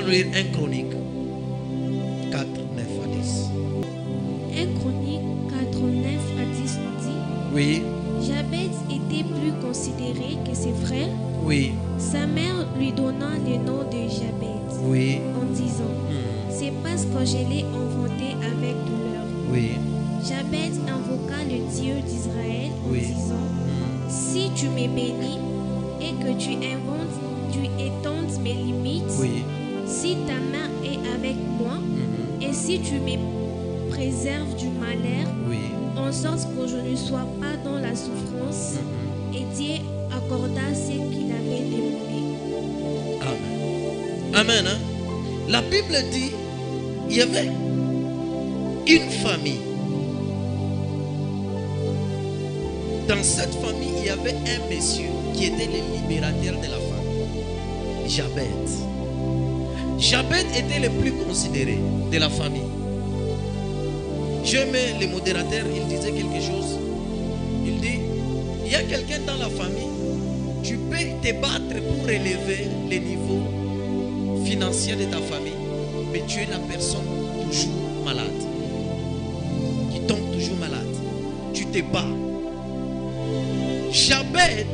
nous lire 1 Chronique 4, 9 à 10. 1 Chronique 4, 9 à 10 nous dit: Oui, Jabez était plus considéré que ses frères, oui, sa mère lui donnant le nom de Jabez, oui, en disant: C'est parce que je l'ai enfanté avec douleur. oui, Jabez invoqua le Dieu d'Israël en Oui. disant: Si tu me bénis et que tu étendes mes limites, oui, si ta main est avec moi, et si tu me préserves du malheur, oui. en sorte que je ne sois pas dans la souffrance, et Dieu accorda ce qu'il avait demandé. Amen. Amen. Hein? La Bible dit, il y avait une famille. Dans cette famille, il y avait un monsieur qui était le libérateur de la famille. Jabez. Jabez était le plus considéré de la famille. J'aimais le modérateur, il disait quelque chose. Il dit, il y a quelqu'un dans la famille, tu peux te battre pour élever le niveau financier de ta famille, mais tu es la personne toujours malade, qui tombe toujours malade. Tu te bats. Jabez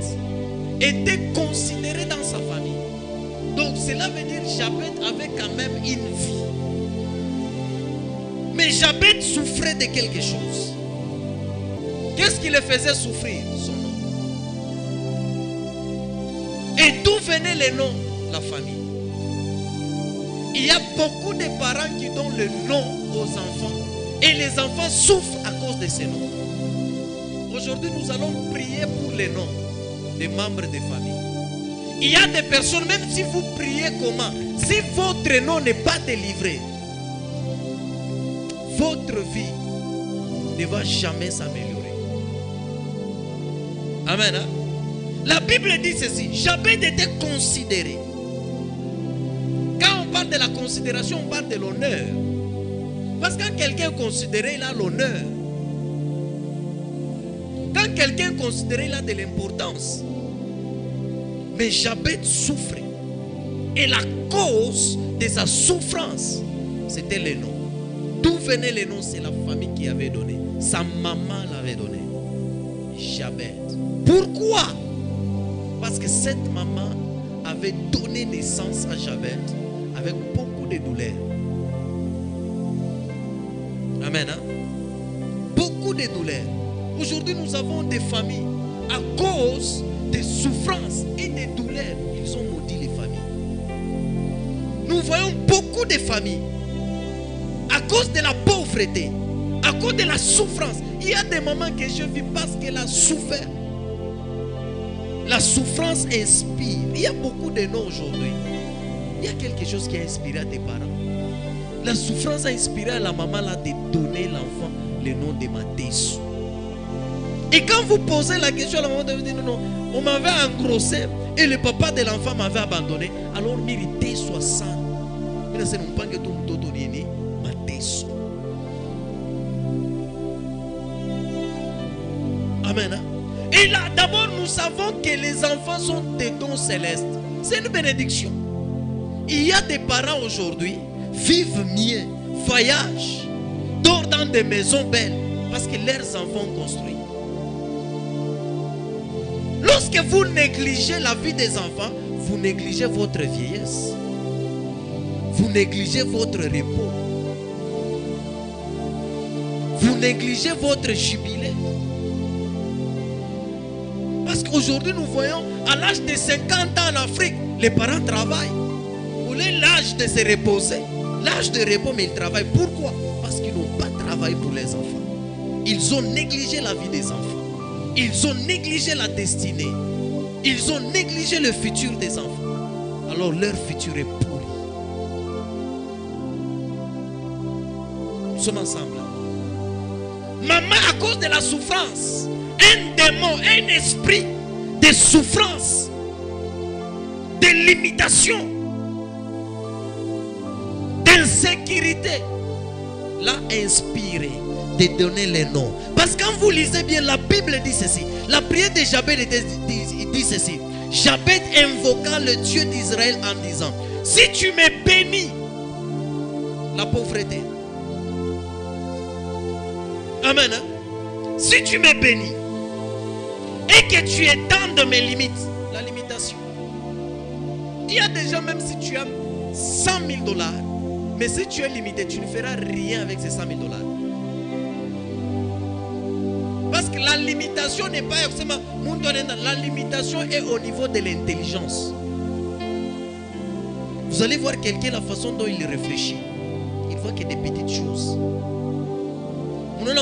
était considéré dans sa famille. Donc cela veut dire que Jabez avait quand même une vie. Mais Jabez souffrait de quelque chose. Qu'est-ce qui le faisait souffrir? Son nom. Et d'où venait le nom? La famille. Il y a beaucoup de parents qui donnent le nom aux enfants et les enfants souffrent à cause de ces noms. Aujourd'hui, nous allons prier pour les noms des membres de famille. Il y a des personnes, même si vous priez comment, si votre nom n'est pas délivré, votre vie ne va jamais s'améliorer. Amen. Hein? La Bible dit ceci: Jabez était considéré. Quand on parle de la considération, on parle de l'honneur. Parce que quand quelqu'un est considéré, il a l'honneur. Quand quelqu'un est considéré, il a de l'importance. Mais Jabez souffrait. Et la cause de sa souffrance, c'était le nom. D'où venait le nom? C'est la famille qui avait donné. Sa maman l'avait donné. Jabez. Pourquoi? Parce que cette maman avait donné naissance à Jabez avec beaucoup de douleur. Amen. Hein? Beaucoup de douleur. Aujourd'hui, nous avons des familles à cause des souffrances et des douleurs. Ils ont maudit les familles. Nous voyons beaucoup de familles à cause de la pauvreté, à cause de la souffrance. Il y a des moments que je vis parce qu'elle a souffert. La souffrance inspire. Il y a beaucoup de noms aujourd'hui. Il y a quelque chose qui a inspiré à tes parents. La souffrance a inspiré à la maman là de donner l'enfant le nom de Mathieu. Et quand vous posez la question à la maman, vous dites non, on m'avait engrossé et le papa de l'enfant m'avait abandonné. Alors, mérité 60. Mais c'est non pas que tout le monde est Mathieu. Amen. Hein? Et là, d'abord, nous savons que les enfants sont des dons célestes. C'est une bénédiction. Il y a des parents aujourd'hui vivent mieux, voyagent, dorment dans des maisons belles parce que leurs enfants ont construit. Lorsque vous négligez la vie des enfants, vous négligez votre vieillesse. Vous négligez votre repos. Vous négligez votre jubilé. Parce qu'aujourd'hui, nous voyons, à l'âge de 50 ans en Afrique, les parents travaillent. Pour l'âge de se reposer, l'âge de repos, mais ils travaillent. Pourquoi? Parce qu'ils n'ont pas travaillé pour les enfants. Ils ont négligé la vie des enfants. Ils ont négligé la destinée. Ils ont négligé le futur des enfants. Alors leur futur est pourri. Nous sommes ensemble. Maman, à cause de la souffrance, un démon, un esprit de souffrance, de limitation, d'insécurité, l'a inspiré de donner les noms. Parce que quand vous lisez bien, la Bible dit ceci. La prière de Jabez dit ceci. Jabez invoqua le Dieu d'Israël en disant: Si tu me bénis, la pauvreté. Amen. Hein? Si tu me bénis et que tu étends mes limites, la limitation. Il y a déjà, même si tu as 100 000 $, mais si tu es limité, tu ne feras rien avec ces 100 000 $. Parce que la limitation n'est pas forcément... La limitation est au niveau de l'intelligence. Vous allez voir quelqu'un, la façon dont il réfléchit. Il voit que des petites choses. Il est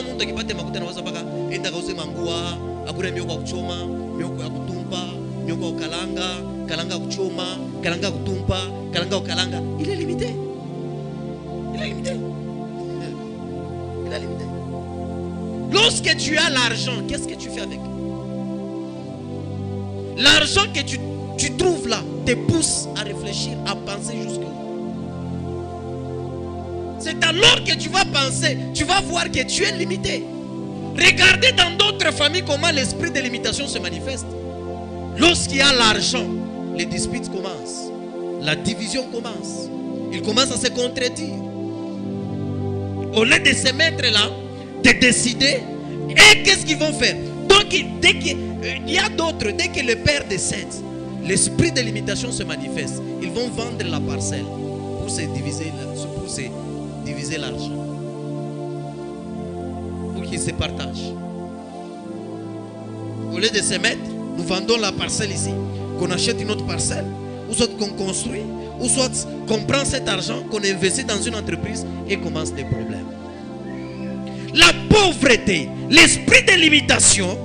limité. Il est limité. Il est limité. Lorsque tu as l'argent, qu'est-ce que tu fais avec? L'argent que tu trouves là te pousse à réfléchir, à penser jusqu'où. C'est alors que tu vas penser, tu vas voir que tu es limité. Regardez dans d'autres familles comment l'esprit de limitation se manifeste. Lorsqu'il y a l'argent, les disputes commencent. La division commence. Ils commencent à se contredire. Au lieu de se mettre là, de décider, et qu'est-ce qu'ils vont faire? Donc, dès qu'il y a d'autres, dès que le père décède, l'esprit de limitation se manifeste. Ils vont vendre la parcelle pour se diviser l'argent. Pour qu'ils se partagent. Au lieu de se mettre, nous vendons la parcelle ici, qu'on achète une autre parcelle, ou soit qu'on construit, ou soit qu'on prend cet argent, qu'on investit dans une entreprise et commence des problèmes. La pauvreté, l'esprit de limitation,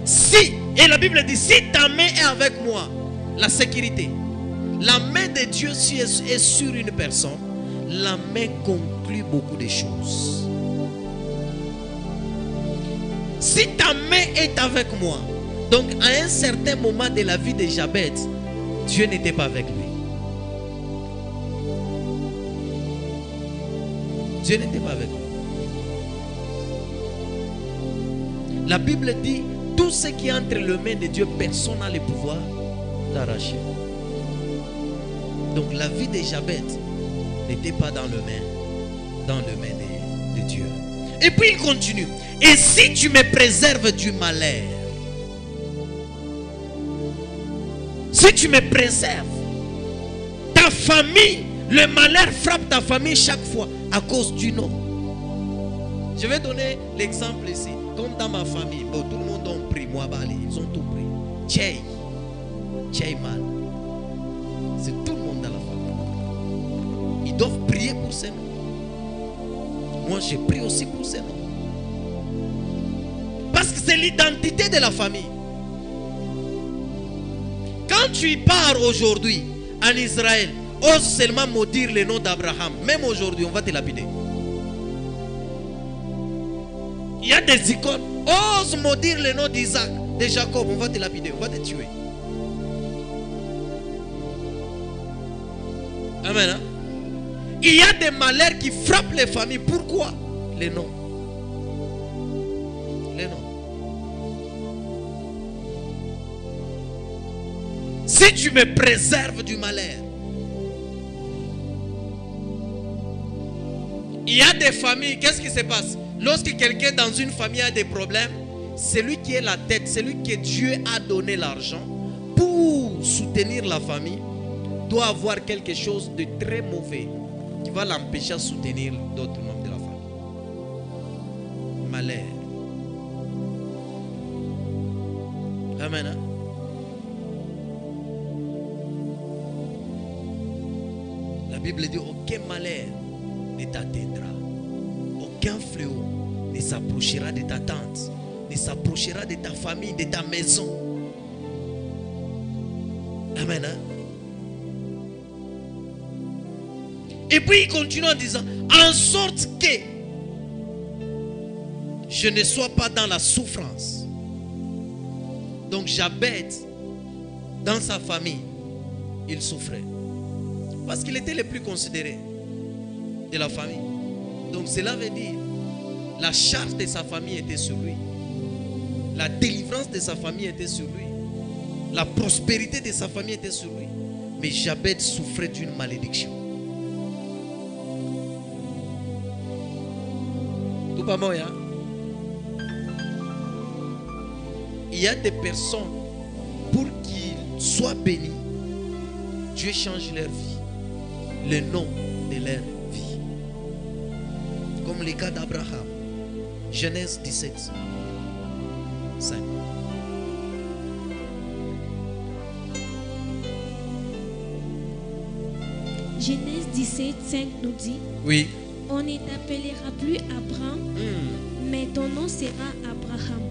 si, et la Bible dit, si ta main est avec moi, la sécurité, la main de Dieu si est sur une personne, la main conclut beaucoup de choses. Si ta main est avec moi, donc à un certain moment de la vie de Jabez, Dieu n'était pas avec lui. Dieu n'était pas avec lui. La Bible dit, tout ce qui est entre les mains de Dieu, personne n'a le pouvoir d'arracher. Donc la vie de Jabez n'était pas dans les mains de Dieu. Et puis il continue. Et si tu me préserves du malheur, si tu me préserves, ta famille, le malheur frappe ta famille chaque fois à cause du nom. Je vais donner l'exemple ici. Comme dans ma famille, bon, tout le monde a pris, moi, Bali, ils ont tout pris. Tchei mal. C'est tout le monde dans la famille. Ils doivent prier pour ces noms. Moi, j'ai prié aussi pour ces noms. Parce que c'est l'identité de la famille. Quand tu pars aujourd'hui en Israël, ose seulement maudire le nom d'Abraham. Même aujourd'hui, on va te lapider. Il y a des icônes. Ose maudire le nom d'Isaac, de Jacob, on va te lapider, on va te tuer. Amen. Hein? Il y a des malheurs qui frappent les familles. Pourquoi? Les noms. Les noms. Si tu me préserves du malheur, il y a des familles, qu'est-ce qui se passe? Lorsque quelqu'un dans une famille a des problèmes, celui qui est la tête, celui que Dieu a donné l'argent pour soutenir la famille, doit avoir quelque chose de très mauvais qui va l'empêcher de soutenir d'autres membres de la famille. Malheur. Amen. Hein? La Bible dit aucun malheur ne t'atteindra. Aucun fléau ne s'approchera de ta tente, ne s'approchera de ta famille, de ta maison. Amen. Hein? Et puis il continue en disant, en sorte que je ne sois pas dans la souffrance. Donc Jabez, dans sa famille, il souffrait. Parce qu'il était le plus considéré de la famille. Donc cela veut dire, la charge de sa famille était sur lui. La délivrance de sa famille était sur lui. La prospérité de sa famille était sur lui. Mais Jabez souffrait d'une malédiction. Tout pas moi, hein? Il y a des personnes, pour qu'ils soient bénis, Dieu change leur vie, le nom de leur vie. Comme le cas d'Abraham. Genèse 17, 5. Genèse 17, 5 nous dit, Oui. on ne t'appellera plus Abraham, mais ton nom sera Abraham,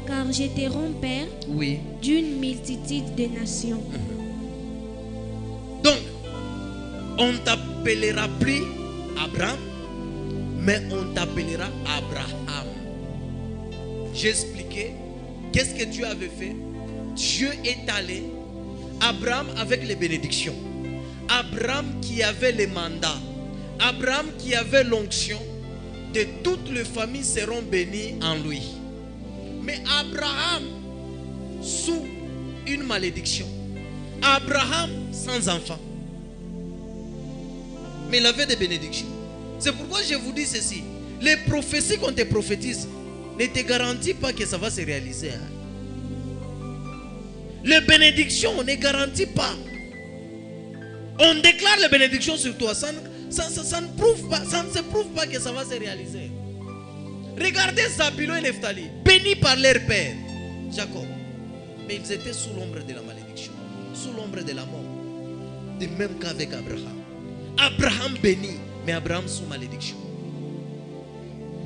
car je te rends père Oui. d'une multitude de nations. Donc, on ne t'appellera plus Abraham, mais on t'appellera Abraham. J'ai expliqué qu'est-ce que Dieu avait fait. Dieu est allé, Abraham avec les bénédictions, Abraham qui avait les mandats, Abraham qui avait l'onction, de toutes les familles seront bénies en lui. Mais Abraham sous une malédiction, Abraham sans enfant. Mais il avait des bénédictions. C'est pourquoi je vous dis ceci. Les prophéties qu'on te prophétise ne te garantit pas que ça va se réaliser. Les bénédictions ne garantit pas. On déclare les bénédictions sur toi. Ça ne prouve pas, ça ne se prouve pas que ça va se réaliser. Regardez Zabulon et Nephtali, bénis par leur père, Jacob. Mais ils étaient sous l'ombre de la malédiction, sous l'ombre de la mort. De même qu'avec Abraham. Abraham béni, mais Abraham sous malédiction.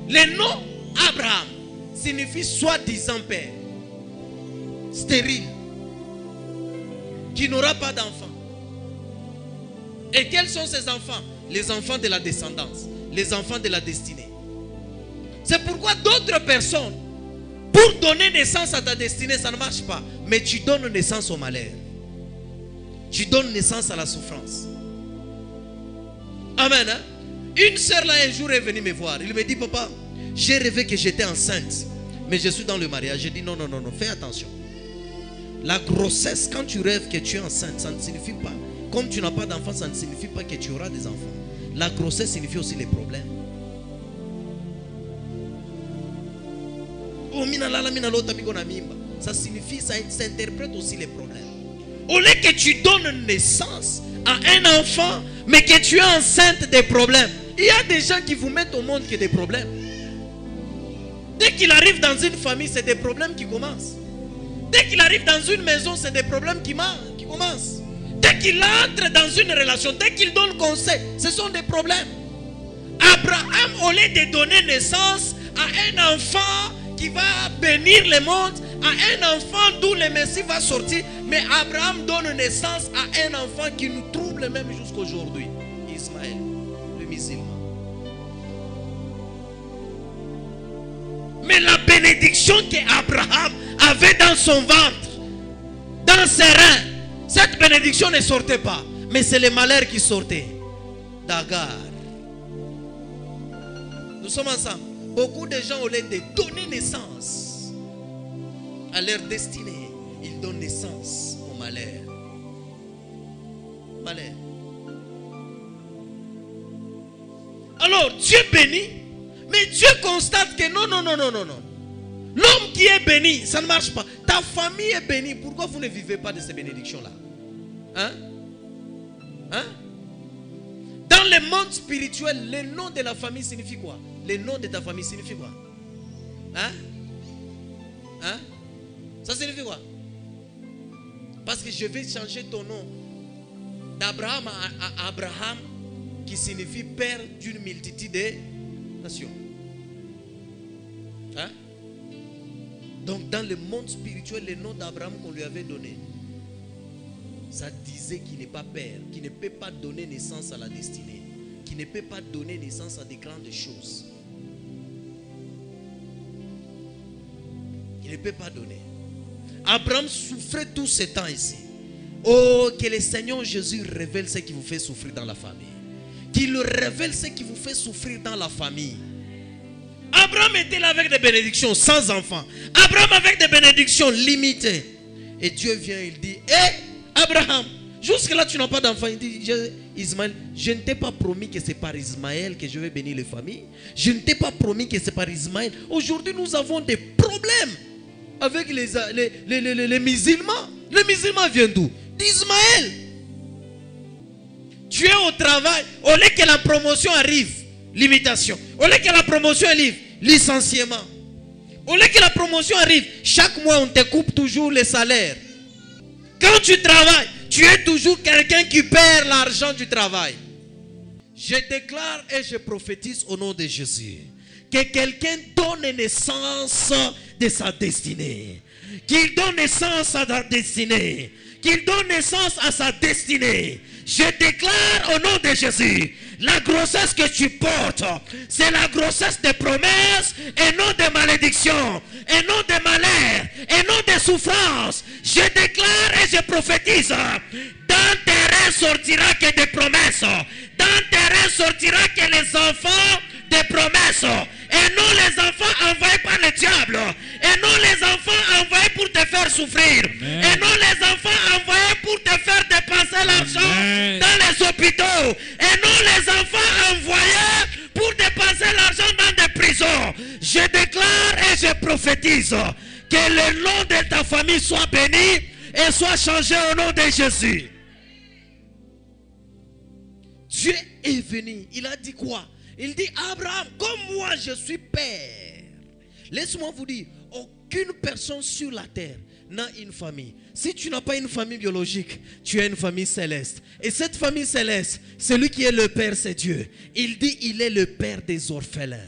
Le nom Abraham signifie soi-disant père, stérile, qui n'aura pas d'enfant. Et quels sont ces enfants? Les enfants de la descendance, les enfants de la destinée. C'est pourquoi d'autres personnes, pour donner naissance à ta destinée, ça ne marche pas. Mais tu donnes naissance au malheur. Tu donnes naissance à la souffrance. Amen. Hein? Une soeur là un jour est venue me voir. Il me dit, papa, j'ai rêvé que j'étais enceinte, mais je suis dans le mariage. J'ai dit, non, non, non, non, fais attention. La grossesse, quand tu rêves que tu es enceinte, ça ne signifie pas, comme tu n'as pas d'enfant, ça ne signifie pas que tu auras des enfants. La grossesse signifie aussi les problèmes. Ça signifie, ça interprète aussi les problèmes. Au lieu que tu donnes naissance à un enfant, mais que tu es enceinte des problèmes. Il y a des gens qui vous mettent au monde que des problèmes. Dès qu'il arrive dans une famille, c'est des problèmes qui commencent. Dès qu'il arrive dans une maison, c'est des problèmes qui commencent. Dès qu'il entre dans une relation, dès qu'il donne conseil, ce sont des problèmes. Abraham, au lieu de donner naissance à un enfant qui va bénir le monde, à un enfant d'où le Messie va sortir, mais Abraham donne naissance à un enfant qui nous trouble même jusqu'à aujourd'hui. Ismaël, le musulman. Mais la bénédiction qu'Abraham avait dans son ventre, dans ses reins, cette bénédiction ne sortait pas. Mais c'est le malheur qui sortait. d'Agar. Nous sommes ensemble. Beaucoup de gens, au lieu de donner naissance à leur destinée, ils donnent naissance au malheur. Malheur. Alors Dieu bénit, mais Dieu constate que non. L'homme qui est béni, ça ne marche pas. Ta famille est bénie. Pourquoi vous ne vivez pas de ces bénédictions-là? Dans le monde spirituel, le nom de la famille signifie quoi? Le nom de ta famille signifie quoi? Ça signifie quoi? Parce que je vais changer ton nom d'Abraham à Abraham, qui signifie père d'une multitude de nations. Donc dans le monde spirituel, le nom d'Abraham qu'on lui avait donné, ça disait qu'il n'est pas père, qu'il ne peut pas donner naissance à la destinée, qu'il ne peut pas donner naissance à des grandes choses. Il ne peut pas donner. Abraham souffrait tout ce temps ici. Oh, que le Seigneur Jésus révèle ce qui vous fait souffrir dans la famille. Qu'il révèle ce qui vous fait souffrir dans la famille. Abraham était là avec des bénédictions sans enfants. Abraham avec des bénédictions limitées. Et Dieu vient, il dit: hé, Abraham, Jusque-là, tu n'as pas d'enfant. Il dit, Ismaël, je ne t'ai pas promis que c'est par Ismaël que je vais bénir les familles. Je ne t'ai pas promis que c'est par Ismaël. Aujourd'hui, nous avons des problèmes avec les musulmans. Les musulmans viennent d'où? D'Ismaël. Tu es au travail, au lieu que la promotion arrive, limitation. Au lieu que la promotion arrive, licenciement. Au lieu que la promotion arrive, chaque mois on te coupe toujours les salaires. Quand tu travailles, tu es toujours quelqu'un qui perd l'argent du travail. Je déclare et je prophétise au nom de Jésus que quelqu'un donne naissance de sa destinée. Qu'il donne naissance à sa destinée. Qu'il donne naissance à sa destinée. Je déclare au nom de Jésus, la grossesse que tu portes, c'est la grossesse de promesses et non de malédictions, et non de malheur, et non de souffrances. Je déclare et je prophétise, dans tes reins sortira que des promesses, dans tes reins sortira que les enfants des promesses, et non les enfants envoyés par le diable, et non les enfants envoyés pour te faire souffrir, et non les enfants envoyés pour te faire dépenser l'argent dans les hôpitaux, et non les enfants envoyés pour dépenser l'argent dans des prisons. Je déclare et je prophétise que le nom de ta famille soit béni et soit changé au nom de Jésus. Dieu est venu, il a dit quoi? Il dit, Abraham, comme moi je suis père. Laisse-moi vous dire, aucune personne sur la terre n'a une famille. Si tu n'as pas une famille biologique, tu as une famille céleste. Et cette famille céleste, celui qui est le père, c'est Dieu. Il dit, il est le père des orphelins.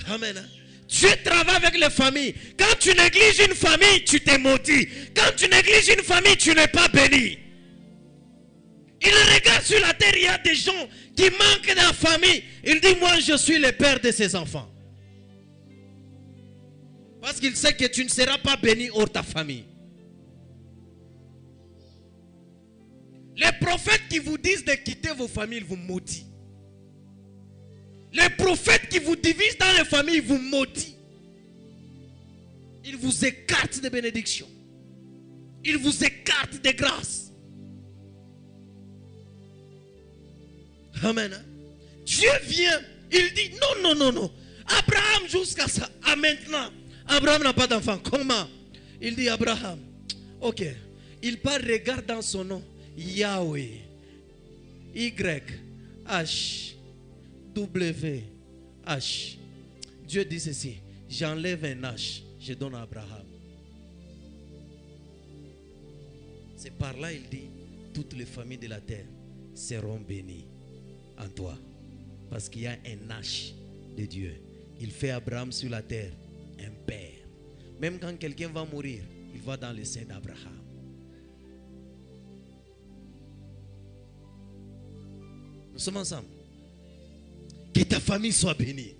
Amen. Dieu travaille avec les familles. Quand tu négliges une famille, tu t'es maudit. Quand tu négliges une famille, tu n'es pas béni. Il regarde sur la terre, il y a des gens qui manquent de la famille. Il dit, moi je suis le père de ces enfants. Parce qu'il sait que tu ne seras pas béni hors ta famille. Les prophètes qui vous disent de quitter vos familles, ils vous maudissent. Les prophètes qui vous divisent dans les familles, ils vous maudissent. Ils vous écartent de bénédictions. Ils vous écartent de grâce. Amen. Dieu vient, il dit non. Abraham jusqu'à ça, à maintenant, Abraham n'a pas d'enfant. Comment? Il dit Abraham, ok. Il part, regarde dans son nom, Yahweh, Y, H, W, H. Dieu dit ceci, j'enlève un H, je donne à Abraham. C'est par là il dit, toutes les familles de la terre seront bénies en toi. Parce qu'il y a un H de Dieu. Il fait Abraham sur la terre un père. Même quand quelqu'un va mourir, il va dans le sein d'Abraham. Nous sommes ensemble. Que ta famille soit bénie.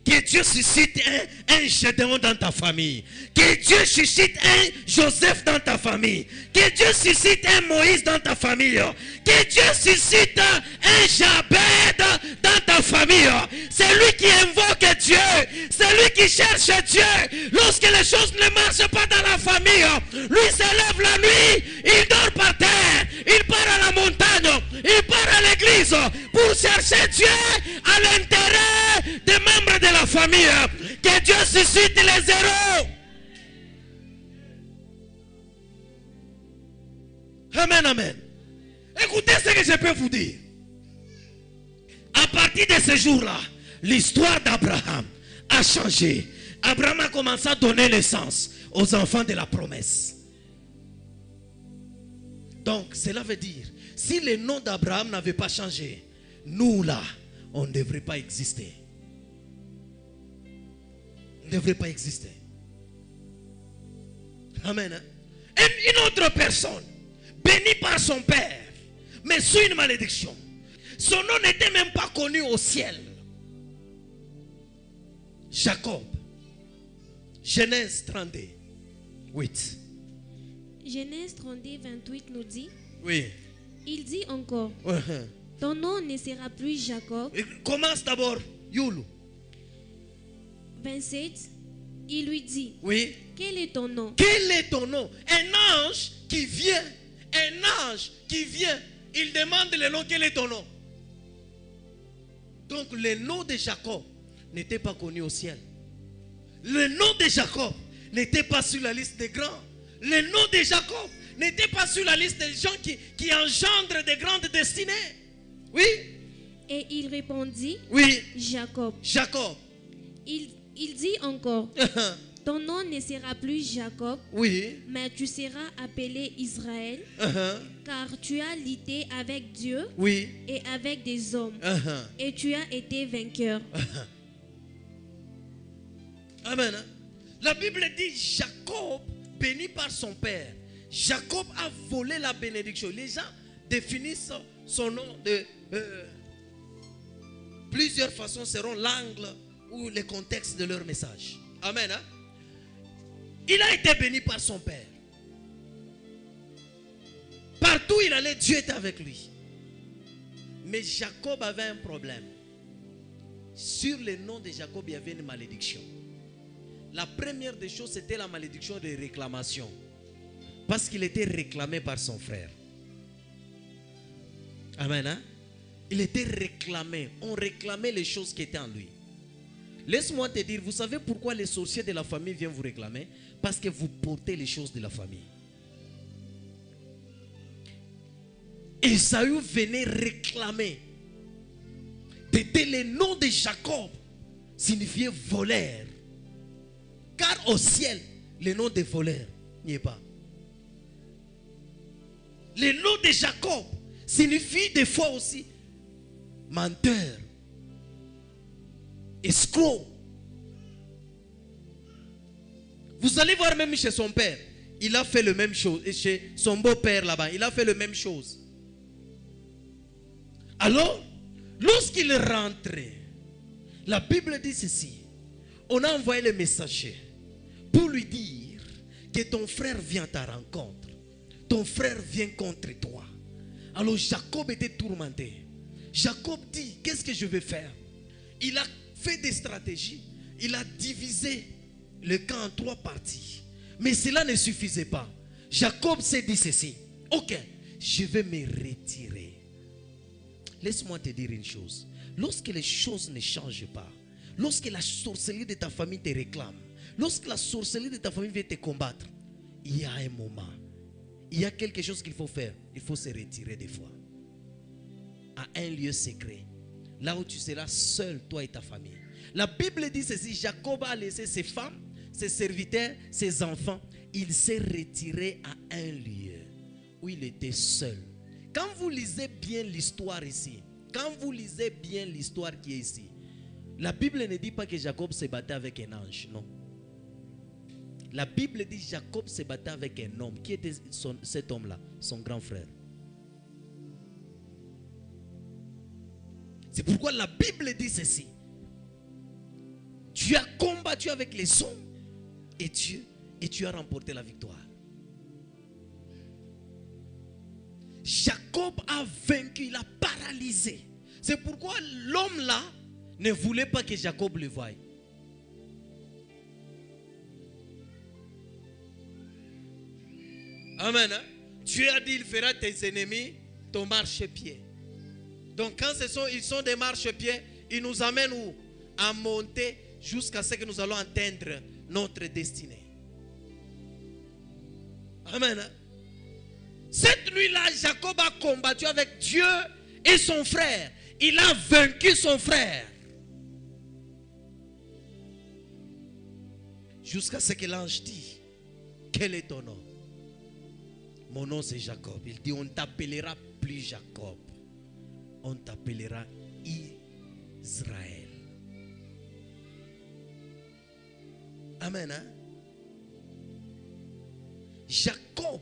Que Dieu suscite un Gédéon dans ta famille. Que Dieu suscite un Joseph dans ta famille. Que Dieu suscite un Moïse dans ta famille. Que Dieu suscite un Jabed dans ta famille. C'est lui qui invoque Dieu. C'est lui qui cherche Dieu. Lorsque les choses ne marchent pas dans la famille, lui se lève la nuit, il dort par terre, il part à la montagne, il part à l'église pour chercher Dieu à l'intérêt des membres de la famille. Que Dieu suscite les héros. Amen, amen. Écoutez ce que je peux vous dire. À partir de ce jour-là, l'histoire d'Abraham a changé. Abraham a commencé à donner naissance aux enfants de la promesse. Donc, cela veut dire, si le nom d'Abraham n'avait pas changé, nous là, on ne devrait pas exister. On ne devrait pas exister. Amen. Et une autre personne, bénie par son père, mais sous une malédiction. Son nom n'était même pas connu au ciel. Jacob. Genèse 32, 8. Genèse 32, 28 nous dit. Oui. Il dit encore. Ton nom ne sera plus Jacob. Commence d'abord, Youlou. 27. Il lui dit, Oui. quel est ton nom? Quel est ton nom? Un ange qui vient. Un ange qui vient. Il demande le nom. Quel est ton nom? Donc le nom de Jacob n'était pas connu au ciel. Le nom de Jacob n'était pas sur la liste des grands. Le nom de Jacob n'était pas sur la liste des gens qui engendrent de grandes destinées. Oui. Et il répondit, Oui. Jacob. Jacob. Il dit encore, ton nom ne sera plus Jacob, Oui. mais tu seras appelé Israël, car tu as lutté avec Dieu Oui. et avec des hommes, et tu as été vainqueur. Amen. La Bible dit Jacob béni par son père. Jacob a volé la bénédiction. Les gens définissent son nom de plusieurs façons seront l'angle ou le contexte de leur message. Amen. Il a été béni par son père. Partout où il allait, Dieu était avec lui. Mais Jacob avait un problème. Sur le nom de Jacob, il y avait une malédiction. La première des choses, c'était la malédiction de réclamation. Parce qu'il était réclamé par son frère. Amen. Hein? Il était réclamé. On réclamait les choses qui étaient en lui. Laisse-moi te dire, vous savez pourquoi les sorciers de la famille viennent vous réclamer? Parce que vous portez les choses de la famille. Ésaü venait réclamer. Dès le nom de Jacob signifiait voleur. Car au ciel, le nom de voleur n'y est pas. Le nom de Jacob signifie des fois aussi menteur, escroc. Vous allez voir même chez son père, il a fait le même chose. Et chez son beau-père là-bas, il a fait le même chose. Alors, lorsqu'il rentrait, la Bible dit ceci. On a envoyé le messager pour lui dire que ton frère vient à ta rencontre. Ton frère vient contre toi. Alors Jacob était tourmenté. Jacob dit, qu'est-ce que je vais faire? Il a fait des stratégies. Il a divisé le camp en 3 parties. Mais cela ne suffisait pas. Jacob s'est dit ceci. Ok, je vais me retirer. Laisse-moi te dire une chose. Lorsque les choses ne changent pas, lorsque la sorcellerie de ta famille te réclame, lorsque la sorcellerie de ta famille vient te combattre, il y a un moment, il y a quelque chose qu'il faut faire. Il faut se retirer des fois à un lieu secret, là où tu seras seul, toi et ta famille. La Bible dit ceci, Jacob a laissé ses femmes, ses serviteurs, ses enfants. Il s'est retiré à un lieu où il était seul. Quand vous lisez bien l'histoire ici, quand vous lisez bien l'histoire qui est ici, la Bible ne dit pas que Jacob se battait avec un ange, non. La Bible dit que Jacob se battait avec un homme. Qui était cet homme-là? Son grand frère. C'est pourquoi la Bible dit ceci. Tu as combattu avec les hommes et tu as remporté la victoire. Jacob a vaincu, il a paralysé. C'est pourquoi l'homme là ne voulait pas que Jacob le voie. Amen. Hein? Dieu a dit, il fera tes ennemis ton marchepied. Donc quand ils sont des marchepieds, ils nous amènent où? À monter jusqu'à ce que nous allons atteindre notre destinée. Amen. Hein? Cette nuit-là, Jacob a combattu avec Dieu et son frère. Il a vaincu son frère. Jusqu'à ce que l'ange dit, quel est ton nom? Mon nom c'est Jacob. Il dit, on ne t'appellera plus Jacob. On t'appellera Israël. Amen. Hein? Jacob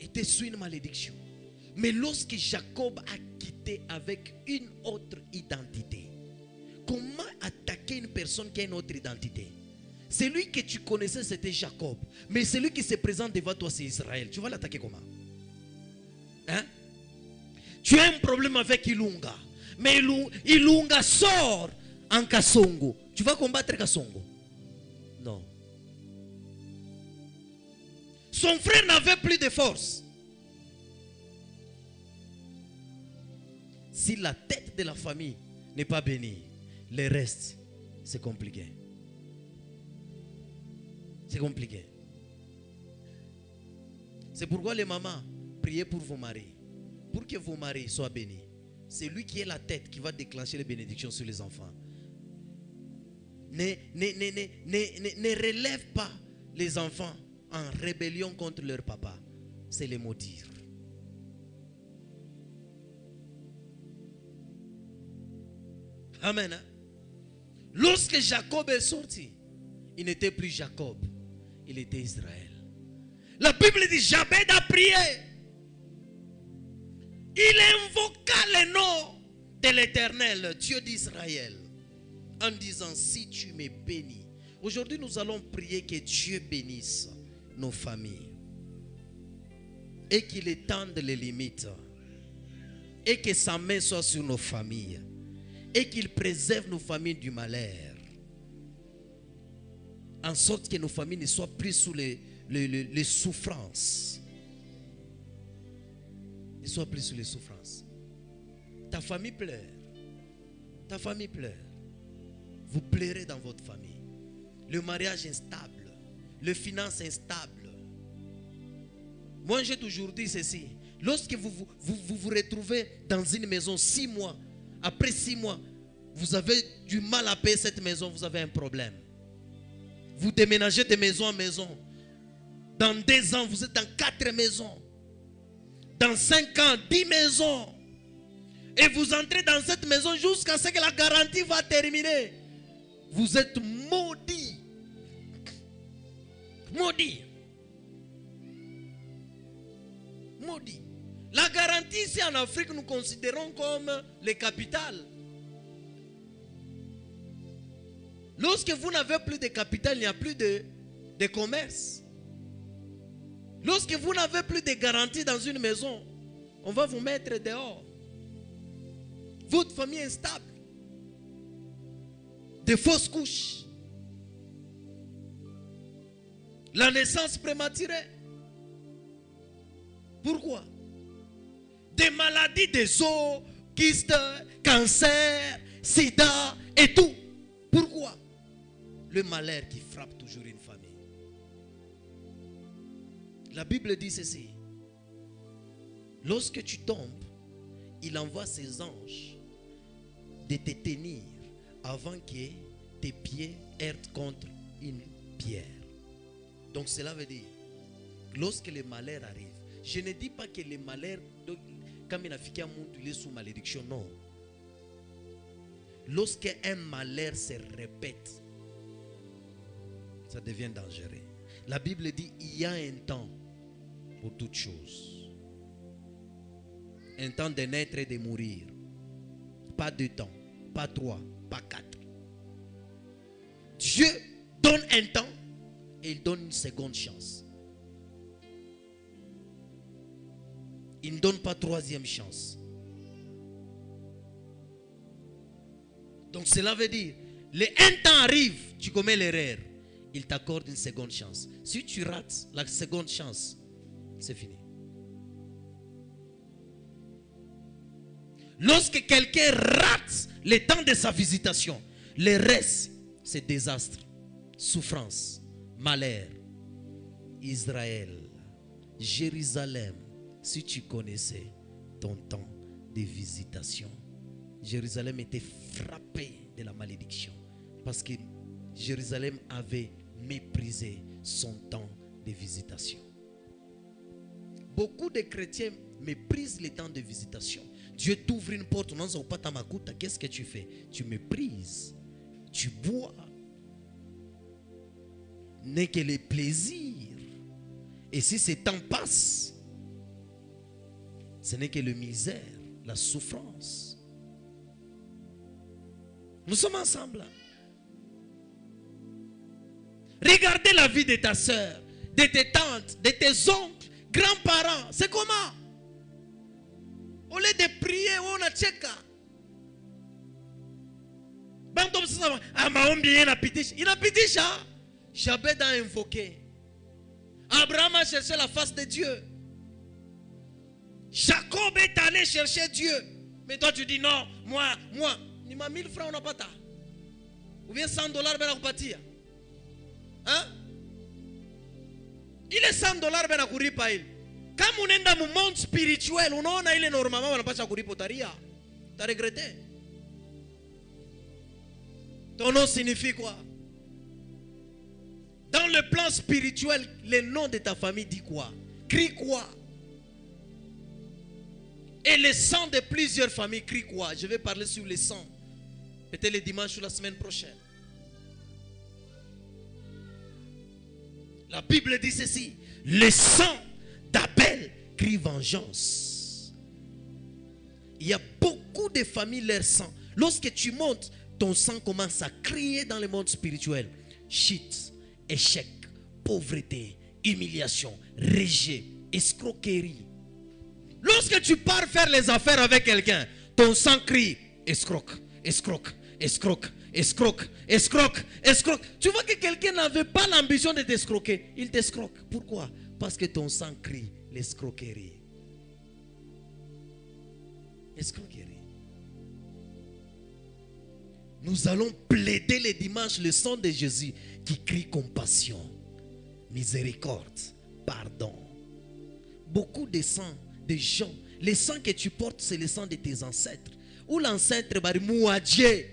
était sous une malédiction. Mais lorsque Jacob a quitté avec une autre identité, comment attaquer une personne qui a une autre identité? Celui que tu connaissais, c'était Jacob. Mais celui qui se présente devant toi, c'est Israël. Tu vas l'attaquer comment? Hein? Tu as un problème avec Ilunga. Mais Ilunga sort en Kasongo. Tu vas combattre Kasongo. Non. Son frère n'avait plus de force. Si la tête de la famille n'est pas bénie, le reste, c'est compliqué. C'est compliqué. C'est pourquoi les mamans, priez pour vos maris. Pour que vos maris soient bénis. C'est lui qui est la tête qui va déclencher les bénédictions sur les enfants. Ne relève pas les enfants en rébellion contre leur papa. C'est les maudire. Amen. Lorsque Jacob est sorti, il n'était plus Jacob, il était Israël. La Bible dit, Jabed a prié. Il invoqua le nom de l'Éternel, Dieu d'Israël, en disant, si tu me bénis. Aujourd'hui, nous allons prier que Dieu bénisse nos familles et qu'il étende les limites et que sa main soit sur nos familles et qu'il préserve nos familles du malheur, en sorte que nos familles ne soient plus sous les souffrances. Ne soient plus sous les souffrances. Ta famille pleure. Ta famille pleure. Vous pleurez dans votre famille. Le mariage instable. Les finances instables. Moi, j'ai toujours dit ceci. Lorsque vous retrouvez dans une maison 6 mois, après 6 mois, vous avez du mal à payer cette maison, vous avez un problème. Vous déménagez de maison en maison. Dans 2 ans, vous êtes dans 4 maisons. Dans 5 ans, 10 maisons. Et vous entrez dans cette maison jusqu'à ce que la garantie va terminer. Vous êtes maudit. Maudit. Maudit. La garantie ici en Afrique, nous considérons comme le capital. Lorsque vous n'avez plus de capital, il n'y a plus de commerce. Lorsque vous n'avez plus de garantie dans une maison, on va vous mettre dehors. Votre famille est instable. Des fausses couches. La naissance prématurée. Pourquoi? Des maladies des os, kystes, cancer, sida et tout. Pourquoi? Le malheur qui frappe toujours une famille. La Bible dit ceci. Lorsque tu tombes, il envoie ses anges de te tenir avant que tes pieds heurtent contre une pierre. Donc cela veut dire, lorsque le malheur arrive, je ne dis pas que le malheur, comme il a fait il est sous malédiction, non. Lorsque un malheur se répète, ça devient dangereux. La Bible dit, il y a un temps pour toutes choses. Un temps de naître et de mourir. Pas 2 temps, pas 3, pas 4. Dieu donne un temps et il donne une seconde chance. Il ne donne pas 3e chance. Donc cela veut dire, un temps arrive, tu commets l'erreur. Il t'accorde une seconde chance. Si tu rates la seconde chance, c'est fini. Lorsque quelqu'un rate le temps de sa visitation, le reste, c'est désastre, souffrance, malheur. Israël, Jérusalem, si tu connaissais ton temps de visitation, Jérusalem était frappé de la malédiction. Parce que Jérusalem avait méprisé son temps de visitation. Beaucoup de chrétiens méprisent le temps de visitation. Dieu t'ouvre une porte, qu'est-ce que tu fais? Tu méprises, tu bois. N'est que les plaisirs. Et si ce temps passe, ce n'est que le misère, la souffrance. Nous sommes ensemble. Regardez la vie de ta soeur, de tes tantes, de tes oncles, grands-parents. C'est comment? Au lieu de prier, on a tcheka. Il a pitisha. Jabez a invoqué. Abraham a cherché la face de Dieu. Jacob est allé chercher Dieu. Mais toi tu dis non, moi, il m'a 1000 francs, on n'a pas ta. Ou bien $100, ben à partir. Hein? Il est $100, ben à courir par il. Quand on est dans le monde spirituel, on a il est normalement, on n'a pas à courir pour taria. T'as regretté? Ton nom signifie quoi? Dans le plan spirituel, le nom de ta famille dit quoi? Crie quoi? Et le sang de plusieurs familles crie quoi? Je vais parler sur le sang. Peut-être le dimanche ou la semaine prochaine. La Bible dit ceci. Le sang d'Abel crie vengeance. Il y a beaucoup de familles, leur sang. Lorsque tu montes, ton sang commence à crier dans le monde spirituel. Chute, échec, pauvreté, humiliation, rejet, escroquerie. Lorsque tu pars faire les affaires avec quelqu'un, ton sang crie escroque, escroque, escroque, escroque, escroque, escroque. Tu vois que quelqu'un n'avait pas l'ambition de t'escroquer. Il t'escroque. Pourquoi? Parce que ton sang crie l'escroquerie. Escroquerie. Nous allons plaider le dimanche le sang de Jésus qui crie compassion, miséricorde, pardon. Beaucoup de sang, de gens, le sang que tu portes, c'est le sang de tes ancêtres. Ou l'ancêtre Mouadjé.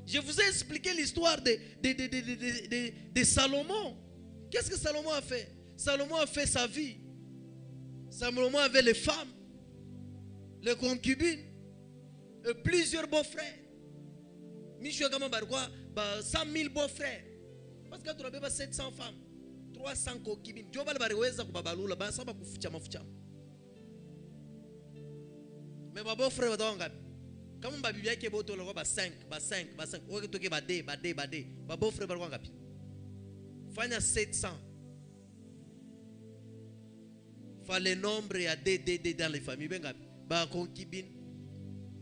Je vous ai expliqué l'histoire de Salomon. Qu'est-ce que Salomon a fait? Salomon a fait sa vie. Salomon avait les femmes, les concubines, et plusieurs beaux-frères. Michel Gaman Barquois, 100 000 beaux-frères. Parce que tu as 700 femmes, 300 concubines. Tu vas le barweza pour Babalou, là-bas, ça va pour Fuchama. Mais ma beau-frère va dans un quand on va vivre avec les 5, 5, 5. On va toquer badé. Ma beau-frère va dans un Fanya 700. Fa le nombre à D dans les familles. Ba concubine.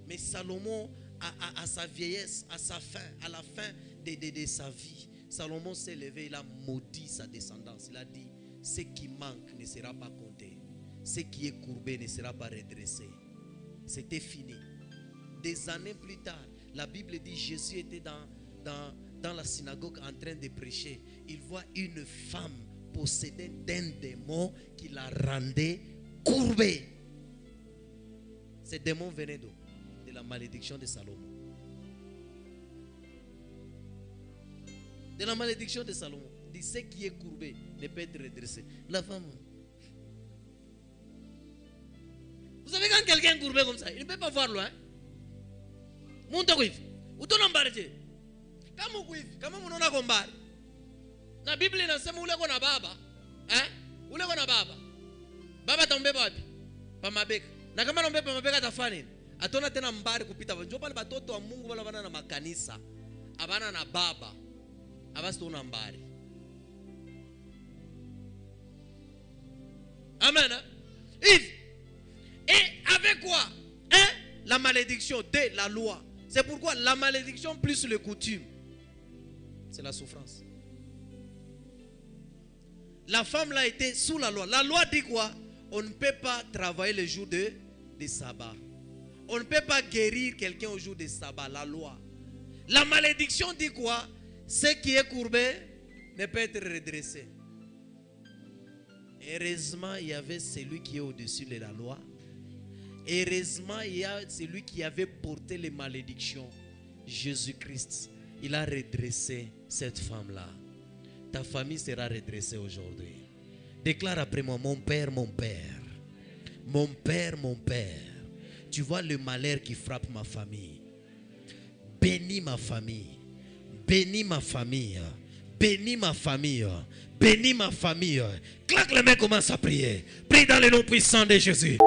Mais Salomon, à sa vieillesse, à sa fin, à la fin de sa vie, Salomon s'est levé, il a maudit sa descendance. Il a dit, ce qui manque ne sera pas compté. Ce qui est courbé ne sera pas redressé. C'était fini. Des années plus tard, la Bible dit Jésus était dans la synagogue en train de prêcher. Il voit une femme possédée d'un démon qui la rendait courbée. Ce démon venait d'où? De la malédiction de Salomon. De la malédiction de Salomon. Dit ce qui est courbé ne peut être redressé. La femme. Vous savez, quand quelqu'un est courbé comme ça, il ne peut pas voir loin. Monte kuif. Ou ton embarqué. Kama kuif. Kama munona kombar. Na Bible inasema ule kona baba. Ule kona baba. Baba tambeba wapi? Pa mabeka. Na kama naombe pa mabeka atafanya nini? Atona tena mbari kupita. Njoo pale batoto wa Mungu wala bana na makanisa. Abana na baba. Abasi tona mbari. Amen. Et avec quoi? La malédiction, de la loi. C'est pourquoi la malédiction plus le coutume, c'est la souffrance. La femme là était sous la loi. La loi dit quoi? On ne peut pas travailler le jour de sabbat. On ne peut pas guérir quelqu'un au jour de sabbat. La loi. La malédiction dit quoi? Ce qui est courbé ne peut être redressé. Heureusement, il y avait celui qui est au-dessus de la loi. Heureusement, il y a celui qui avait porté les malédictions. Jésus-Christ. Il a redressé cette femme-là. Ta famille sera redressée aujourd'hui. Déclare après moi, mon Père, mon Père. Mon Père, mon Père. Tu vois le malheur qui frappe ma famille. Bénis ma famille. Bénis ma famille. Bénis ma famille. Bénis ma famille. Claque les mains, commence à prier. Prie dans le nom puissant de Jésus.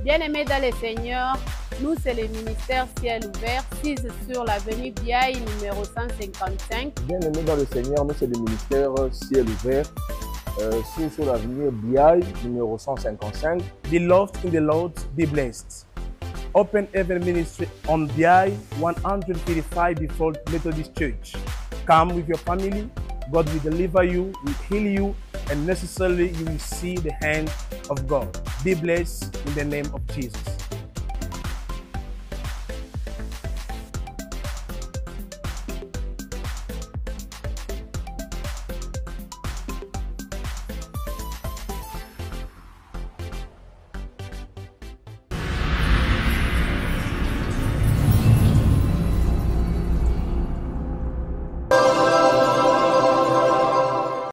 Bien-aimés dans le Seigneur, nous c'est le ministère Ciel Ouvert, 6 sur l'avenue Biaï, numéro 155. Bien-aimés dans le Seigneur, nous c'est le ministère Ciel Ouvert, Signe sur l'avenue BI, numéro 155. Beloved in the Lord, be blessed. Open Heaven Ministry on BI 135 before Methodist Church. Come with your family. God will deliver you, will heal you, and necessarily you will see the hand of God. Be blessed in the name of Jesus.